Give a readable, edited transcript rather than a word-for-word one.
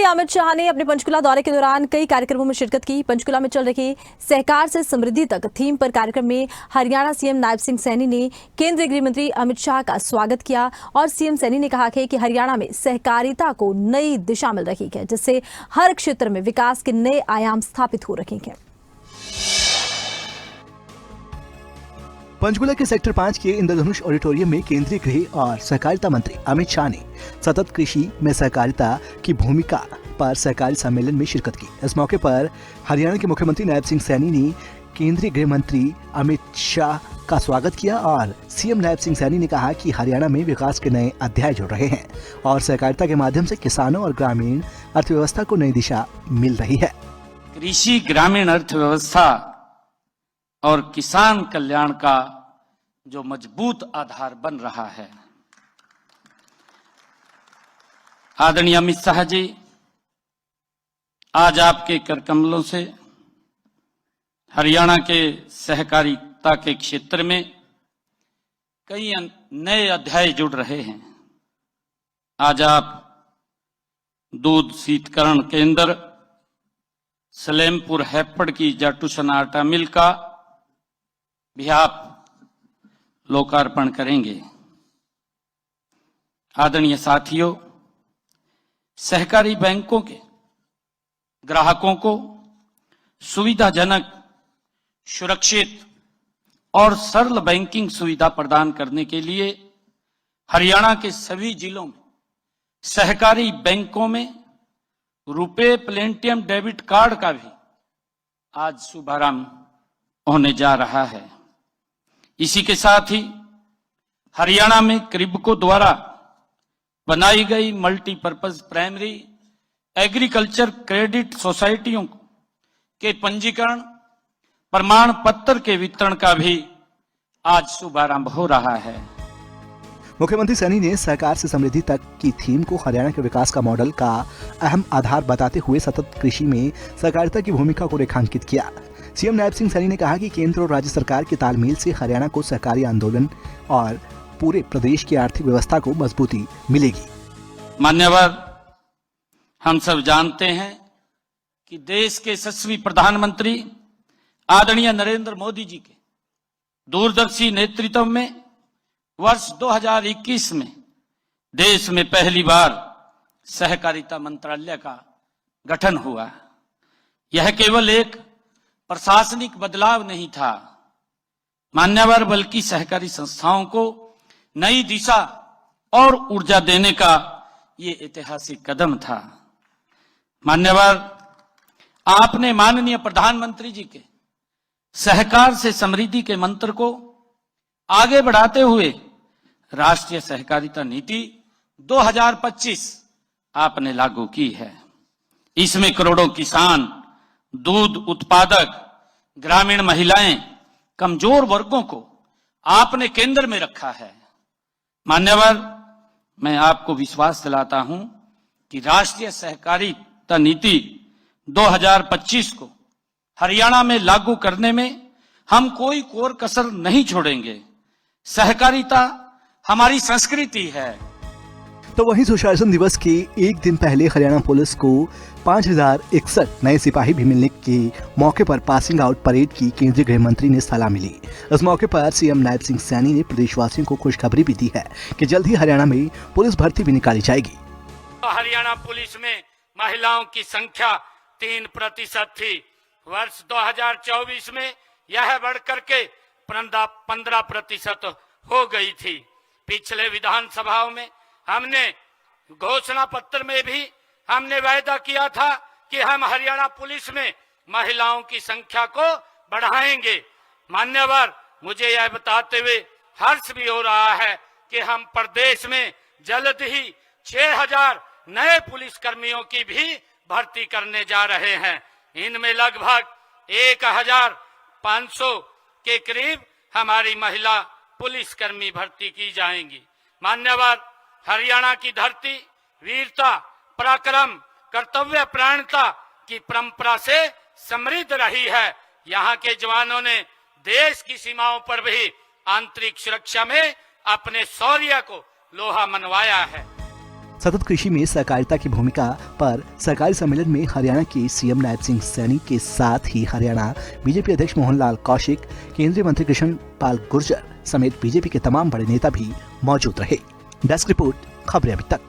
अमित शाह ने अपने पंचकुला दौरे के दौरान कई कार्यक्रमों में शिरकत की। पंचकुला में चल रही सहकार से समृद्धि तक थीम पर कार्यक्रम में हरियाणा सीएम नायब सिंह सैनी ने केंद्रीय गृह मंत्री अमित शाह का स्वागत किया और सीएम सैनी ने कहा कि हरियाणा में सहकारिता को नई दिशा मिल रही है, जिससे हर क्षेत्र में विकास के नए आयाम स्थापित हो रहे हैं। पंचकुला के सेक्टर 5 के इंद्रधनुष ऑडिटोरियम में केंद्रीय गृह और सहकारिता मंत्री अमित शाह ने सतत कृषि में सहकारिता की भूमिका पर सहकारी सम्मेलन में शिरकत की। इस मौके पर हरियाणा के मुख्यमंत्री नायब सिंह सैनी ने केंद्रीय गृह मंत्री अमित शाह का स्वागत किया और सीएम नायब सिंह सैनी ने कहा कि हरियाणा में विकास के नए अध्याय जुड़ रहे हैं और सहकारिता के माध्यम से किसानों और ग्रामीण अर्थव्यवस्था को नई दिशा मिल रही है। कृषि, ग्रामीण अर्थव्यवस्था और किसान कल्याण का जो मजबूत आधार बन रहा है। आदरणीय अमित शाह जी, आज आपके कर कमलों से हरियाणा के सहकारिता के क्षेत्र में कई नए अध्याय जुड़ रहे हैं। आज आप दूध शीतकरण केंद्र, सलेमपुर हैपड़ की जाटूसन आटा मिल का भी आप लोकार्पण करेंगे। आदरणीय साथियों, सहकारी बैंकों के ग्राहकों को सुविधाजनक, सुरक्षित और सरल बैंकिंग सुविधा प्रदान करने के लिए हरियाणा के सभी जिलों में सहकारी बैंकों में रुपे प्लेटिनम डेबिट कार्ड का भी आज शुभारंभ होने जा रहा है। इसी के साथ ही हरियाणा में क्रिबको द्वारा बनाई गई मल्टीपर्पज प्राइमरी एग्रीकल्चर क्रेडिट सोसाइटियों के पंजीकरण प्रमाण पत्र के वितरण का भी आज शुभारंभ हो रहा है। मुख्यमंत्री सैनी ने सहकार से समृद्धि तक की थीम को हरियाणा के विकास का मॉडल का अहम आधार बताते हुए सतत कृषि में सहकारिता की भूमिका को रेखांकित किया। सीएम नायब सिंह सैनी ने कहा कि केंद्र और राज्य सरकार के तालमेल से हरियाणा को सहकारी आंदोलन और पूरे प्रदेश की आर्थिक व्यवस्था को मजबूती मिलेगी। मान्यवर, हम सब जानते हैं कि देश के यशस्वी प्रधानमंत्री आदरणीय नरेंद्र मोदी जी के दूरदर्शी नेतृत्व में वर्ष 2021 में देश में पहली बार सहकारिता मंत्रालय का गठन हुआ। यह केवल एक प्रशासनिक बदलाव नहीं था मान्यवर, बल्कि सहकारी संस्थाओं को नई दिशा और ऊर्जा देने का ये ऐतिहासिक कदम था। मान्यवर, आपने माननीय प्रधानमंत्री जी के सहकार से समृद्धि के मंत्र को आगे बढ़ाते हुए राष्ट्रीय सहकारिता नीति 2025 आपने लागू की है। इसमें करोड़ों किसान, दूध उत्पादक, ग्रामीण महिलाएं, कमजोर वर्गों को आपने केंद्र में रखा है। मान्यवर, मैं आपको विश्वास दिलाता हूं कि राष्ट्रीय सहकारिता नीति 2025 को हरियाणा में लागू करने में हम कोई कोर कसर नहीं छोड़ेंगे। सहकारिता हमारी संस्कृति है। तो वहीं सुशासन दिवस के एक दिन पहले हरियाणा पुलिस को 5061 नए सिपाही भी मिलने के मौके पर पासिंग आउट परेड की केंद्रीय गृह मंत्री ने सलामी ली। इस मौके पर सीएम नायब सिंह सैनी ने प्रदेशवासियों को खुशखबरी भी दी है कि जल्द ही हरियाणा में पुलिस भर्ती भी निकाली जाएगी। तो हरियाणा पुलिस में महिलाओं की संख्या 3% थी। वर्ष 2024 में यह बढ़कर के 15% हो गई थी। पिछले विधानसभाओं में हमने घोषणा पत्र में भी हमने वायदा किया था कि हम हरियाणा पुलिस में महिलाओं की संख्या को बढ़ाएंगे। मान्यवर, मुझे यह बताते हुए हर्ष भी हो रहा है कि हम प्रदेश में जल्द ही 6000 नए पुलिस कर्मियों की भी भर्ती करने जा रहे हैं। इनमें लगभग 1500 के करीब हमारी महिला पुलिसकर्मी भर्ती की जाएंगी। मान्यवर, हरियाणा की धरती वीरता, पराक्रम, कर्तव्य परायणता की परंपरा से समृद्ध रही है। यहाँ के जवानों ने देश की सीमाओं पर भी आंतरिक सुरक्षा में अपने शौर्य को लोहा मनवाया है। सतत कृषि में सहकारिता की भूमिका पर सहकारी सम्मेलन में हरियाणा के सीएम नायब सिंह सैनी के साथ ही हरियाणा बीजेपी अध्यक्ष मोहन लाल कौशिक, केंद्रीय मंत्री कृष्ण पाल गुर्जर समेत बीजेपी के तमाम बड़े नेता भी मौजूद रहे। डेस्क रिपोर्ट, खबरें अभी तक।